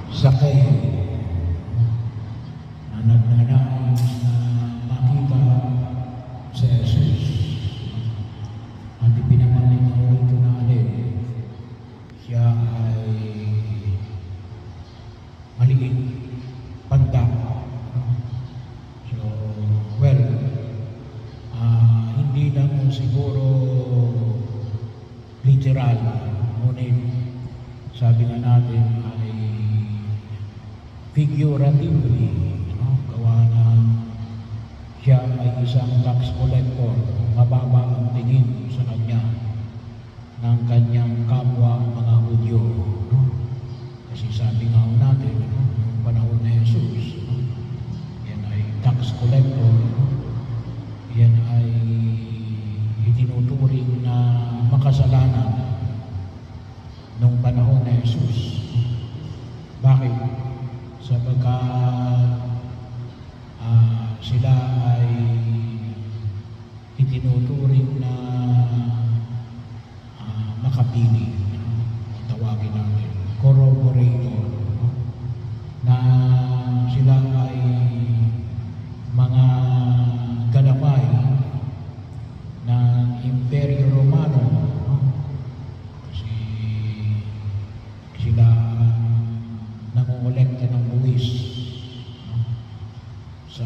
Sakay na nagnanais na makita si Jesus at ipinamanigaw ito natin. Siya ay maliit, panda. So, well, hindi lang siguro literal, ngunit sabi nga natin ay figuratively, gawa na siya ay isang tax collector, mababa ang tingin sa kanya ng kanyang kapwa mga Hudyo. Kasi sabi nga natin, noong panahon ni Jesus, yan ay tax collector, yan ay itinuturing na makasalanan noong panahon ni Jesus. Bakit? Sapagkat sila ay itinuturing na makapili, tawagin natin, corroborator, na sila ay mga galaway ng Imperyo Romano, kasi sila nangongolekta ng buwis sa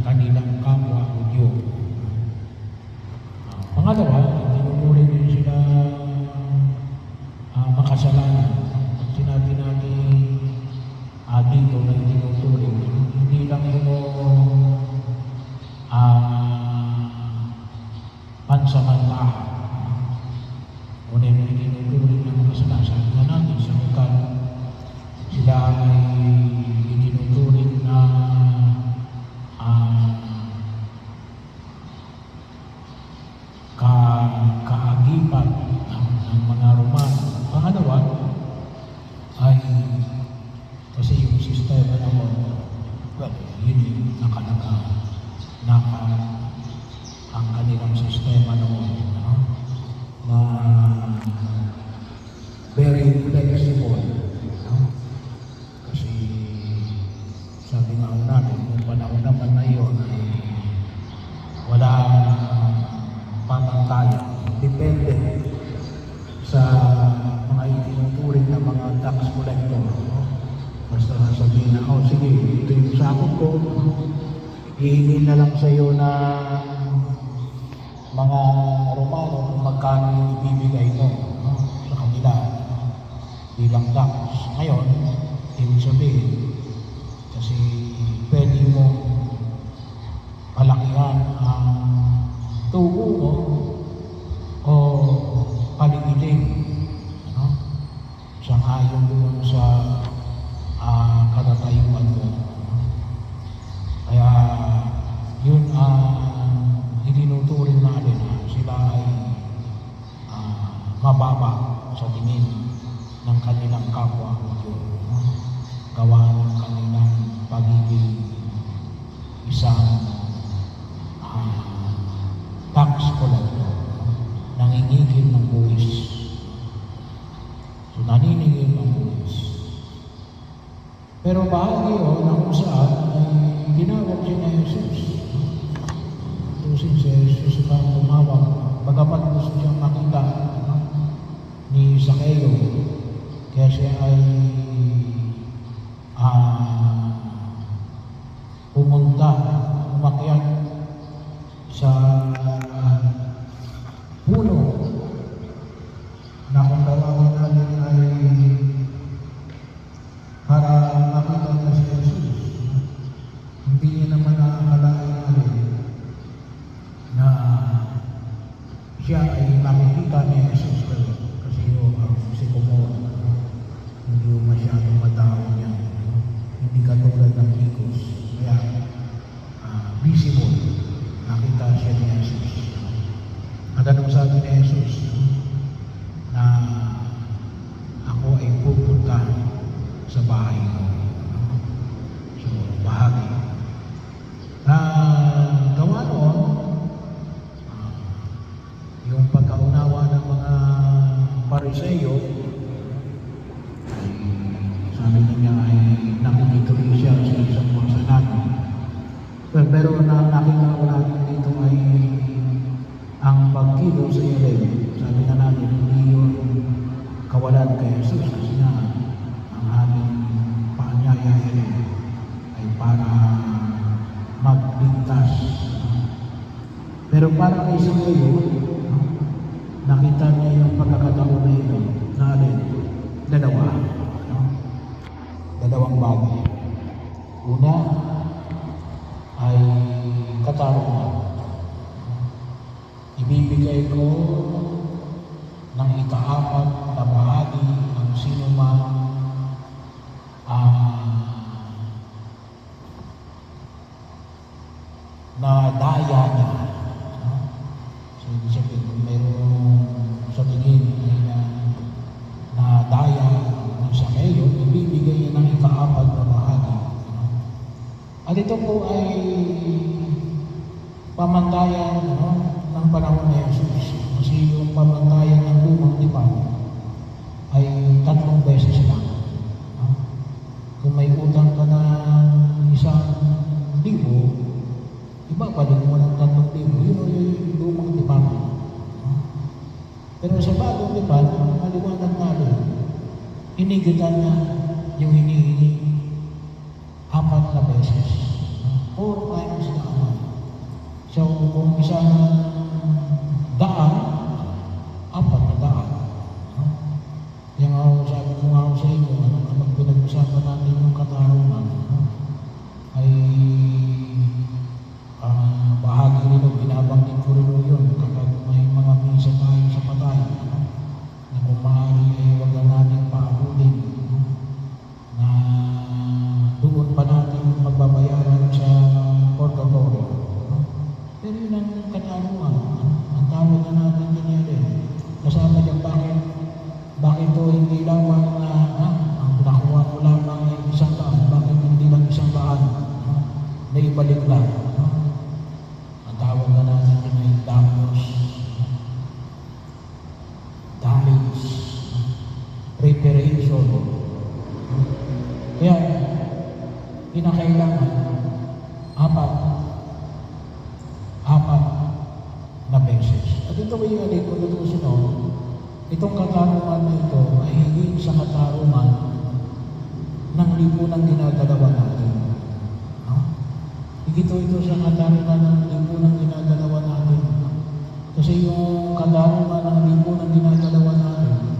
kanilang kapwa Hudyo. Pangalawa, tinuturing din sila makasalanan. Sinabi natin dito na tinuturing, hindi lang yung pansamantala. Ngunit tinuturing ng makasalanan. Sabi nga natin sa ukat, sila ay itinuturing na kaagipan ng mga Romano. Pangalawa ay kasi yung sistema naman, well, yun yung ang kanilang sistema noon, na very flexible. Kasi sabi nga natin, yung panahon naman na yun ay wala pamantayan. Depende sa mga itinuturing na mga tax collector. Basta sabihin na, sige, ito yung sakot ko, hihingi na lang sa iyo na mga Romano kung magkano yung ibibigay mo sa kanila bilang tax. Ngayon, ibig sabihin, kasi pwede mo palakihan ang tubo mo o paligitin, sang-ayon doon sa katatayuan mo. Kaya yun itinuturing natin, sila ay mababa sa tingin ng kanilang kapwa Hudyo, gawa ng kanilang pagiging isang tax collector, nangingigil ng buwis. So, naniningil ng buwis. Pero bahagi na kung saan ay tinawag siya na Jesus. Tusin si Jesus ang tumawag, bagamat gusto siyang makita ni Sakeo, kaya siya ay umakyat sa puno na kung tawagin natin ay para makita na si Jesus. Hindi niya naman nakakalain natin na siya ay makikita ni Jesus, kasi si Kumor hindi masyadong matao niya, hindi katulad ng Higos. Kaya visible, nakita siya ni Jesus. At anong sabi ni Jesus? Na ako ay pupunta sa bahay mo. So, bahagi. Gawa noon, yung pagkaunawa ng mga Pariseo sabi niya ay nakikituloy siya sa isang kursanan. Pero nakita ko natin dito ay ang pagkilo sa Ellen. Sabi na natin, hindi yun kawalan kay Jesus kasi nga ang aming paanyaya Ellen ay para magligtas. Pero para kay Simeyo, nakita niya yung pagkakataon na ito na alin, dalawang bagay. Una ay katarungan. Ibibigay ko ng ikaapat na bahagi ang sino man na daya niya. So, ibig sabihin, kung mayroong sa tingin ay na daya ng Simeyo, ibibigay niya ng ikaapat na bahagi. At ito po ay pamantayan ng panahon ni Jesus. Kasi yung pamantayan ng lumang tipan ay 3 beses lang. Kung may utang ka na 1,000, ibabalik mo ng 3,000. Yun yung lumang tipan. Pero sa bagong tipan, maliwanag natin, hinigitan niya yung hinihingi 4 na beses. 4 times na amount. So, kung isang 100, 4 na 100. Yung sabi ko nga sa inyo, kapag pinag-usapan natin yung katarungan, ay bahagi rin o binabanggit ko rin yun kapag may mga misa tayo sa patay, na kung maaari ay huwag na natin paabulin, na doon pa natin pagbabayaran sa purgatorio. Pero yun ang katarungan, ang tawag na natin ganyan din. Kasama dyan, bakit ito hindi lamang ang nakuha ko lamang ay 100, bakit hindi lang 100 na ibalik lang. Ang tawag na natin dyan ay damage, reparation. Kaya, kinakailangan 4 na beses. At ito ba yung aling kung lutusin itong katarungan na ito ay higit sa katarungan ng lipunang ginagalawa natin. Higit ito sa katarungan ng lipunang ginagalawa natin. Kasi yung katarungan ng lipunang ginagalawa natin,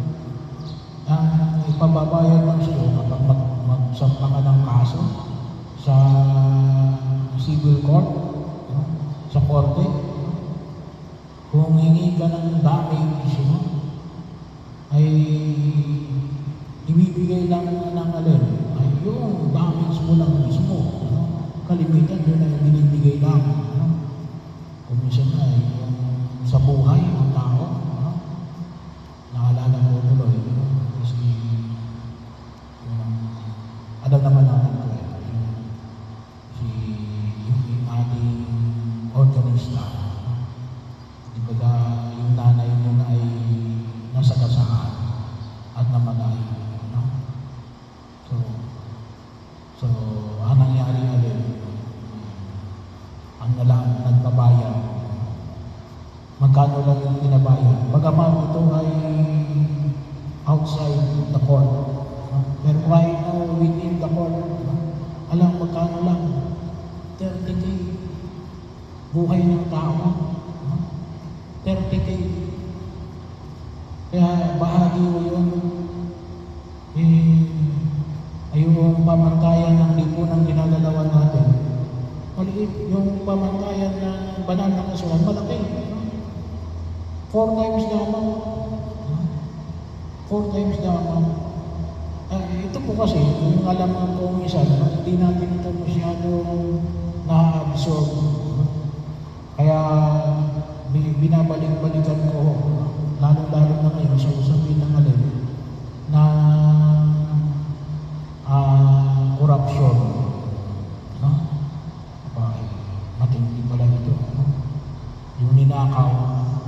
ang ipababayad lang siya kapag magsampa ka ng kaso sa civil court, sa korte. Kung hingi ka ng damage, ay ibibigay lang ng alin, ay yung damage mo lang mismo. Kalimitan doon ay binibigay lang. Kung minsan ay yung sa buhay ng tao, naalala ko tuloy. Kasi alam naman natin ito yung ating organista. Diba yung nanay mo na ay nasa kasaan at namatay. So, ang nangyari alin, ang nagbabayad. Magkano lang yung pinabayad? Bagaman ito ay outside the court. Pero right now, within the court, alam magkano lang? 30K. Buhay ng tao. 30K. Kaya bahagi mo yun. Ay yung pamantayan ng lipunang ginagalawan natin. Maliit yung pamantayan ng banal na kasuhan, malaki. 4 times the amount. 4 times the amount. Ito po kasi, yung alam mo po minsan, hindi natin ito masyadong na-absorb. Kaya binabalik-balikan ko, lalo-lalo na ngayon sa usapin ng alin, na corruption. Matindi pala ito. Yung ninakaw,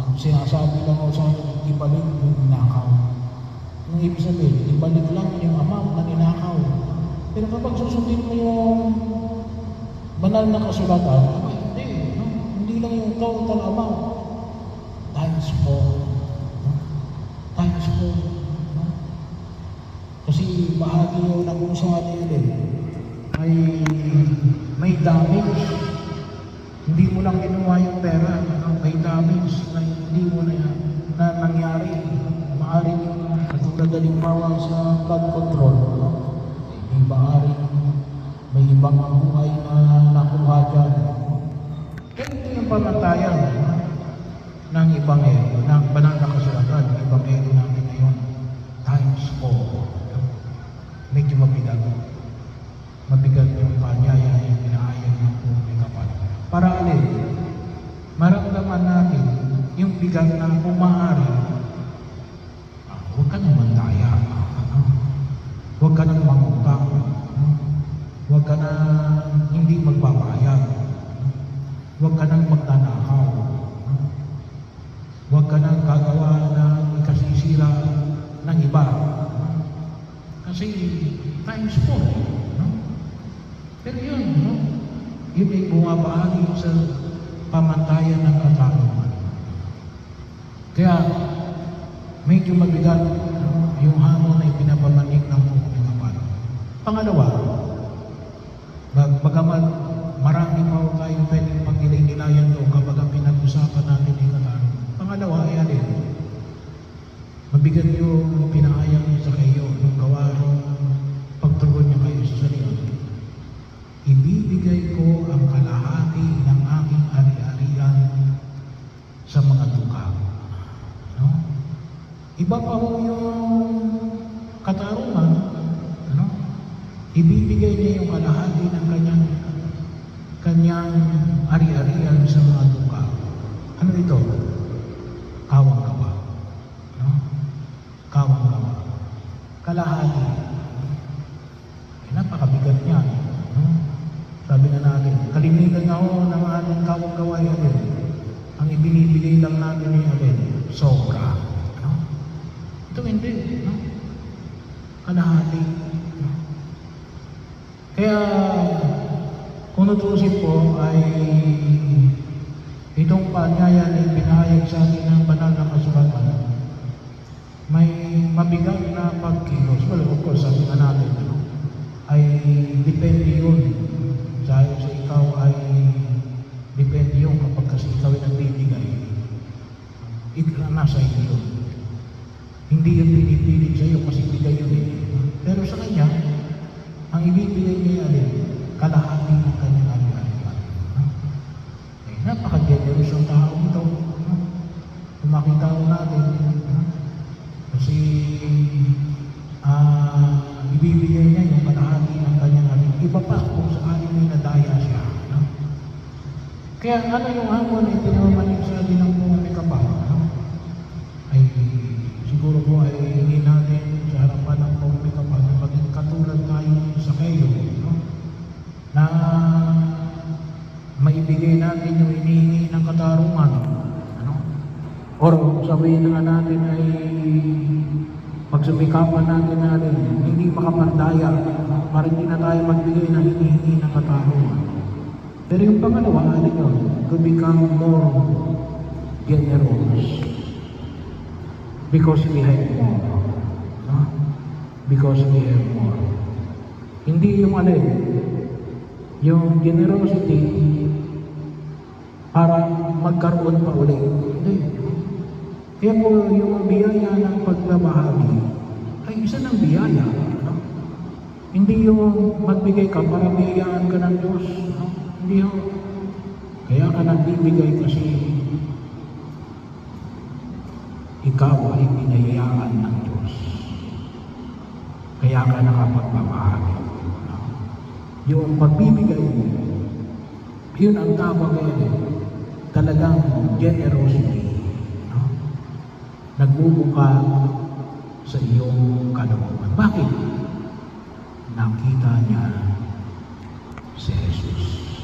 ang sinasabi lang ako sa akin, ibalik yung ninakaw. Yung ibig sabihin, ibalik lang yung ama Pero kapag susundin mo yung banal na kasulatan, hindi, no? Hindi lang yung total amount. Times 4. No? Times 4. No? Kasi bahagi yun na kung saan yun ay may damage. Hindi mo lang ginawa yung pera, no? May damage na hindi mo na nangyari. Maaaring yung katulad halimbawa sa blood control, no? May maaaring may ibang buhay na nakuha dyan. Kaya ito yung pamantayan ng Ebanghelyo, ng banal na kasulatan, ng Ebanghelyo natin ngayon, times 4. Medyo mabigat. Mabigat yung panyaya yung pinahayag ng buhay kapal. Para alin, maramdaman natin yung bigat na kung maaari, huwag ka nang mandaya, huwag ka nang mangutang, huwag ka na hindi magbabayad, huwag ka nang magnanakaw, huwag ka nang gagawa ng ikasisira ng iba. Kasi times 4, no? Pero yun, no? Yun ay bumabahagi sa pamantayan ng katarungan. Kaya medyo mabigat, no? Yung hamon ay pinapamanik ng mga kapal. Pangalawa, bagamat marami pa tayong pwedeng pag-ilay-ilayan doon kapag ang pinag-usapan natin ay katarungan. Pangalawa ay alin? Mabigat yung pinahayag niya sa kayo nung gawa ng pagtugon niya kayo sa sarili. Ibibigay ko ang kalahati ng aking ari-arian sa mga tukang. No? Iba pa ho yung katarungan. No? Ibibigay niya yung kalahati ng kanyang ari-arian sa mga tukang. Ano ito? Kawang-gawa. No? Kawang-gawa. Kalahati. Napakabigat niya. No? Sabi na natin, kalimitan nga ho ng ating kawang-gawa yan. Ang ibinibigay lang natin ay alin, sobra. No? Ito hindi. No? Kalahati. No? Kaya, kung nutusin po ay itong panyaya na pinahayag sa atin ng banal na kasulatan, may mabigat na pagkilos. Well, of course, sabi na natin, ano, ay depende yun. Dahil sa ikaw ay depende yun kapag kasi ikaw ay nagbibigay. Nasa iyo yun. Hindi yung pinipilit sa iyo kasi bigay yun eh. Pero sa kanya, ang ibibigay niya yan, kalahati ng kanyang ari-arian. Napaka-generous ang tao ito. Kung makita ko natin, kasi ibibigay niya yung kalahati ng kanyang ari-arian. Iba pa kung saan may nadaya siya. Kaya ano yung hamon ay pinamamanig sa atin ng mga may kapal? Ay siguro po ay hingin natin sa harapan ng mga may kapal na maging katulad tayo sa kayo, no? Na maibigay natin yung hinihingi ng katarungan, ano? Or sabihin na natin ay pagsumikapan natin na rin, hindi makapandaya, para hindi na tayo magbigay ng hinihingi ng katarungan. Pero yung pangalawa, ano yun? To become more generous. Because we have more. No? Because we have more. Hindi yung alin, yung generosity para magkaroon pa ulit. Hindi. Kaya po yung biyaya ng pagbabahagi ay isa ng biyaya. No? Hindi yung magbigay ka para biyayaan ka ng Diyos. No? Hindi yung kaya ka nagbibigay kasi ikaw ay pinayayaan ng Diyos. Kaya ka nakapagbabahagi. No? Yung pagbibigay mo, yun ang tawag ngayon, talagang generosity. No? Nagbubuka sa iyong kalooban. Bakit? Nakita niya si Jesus.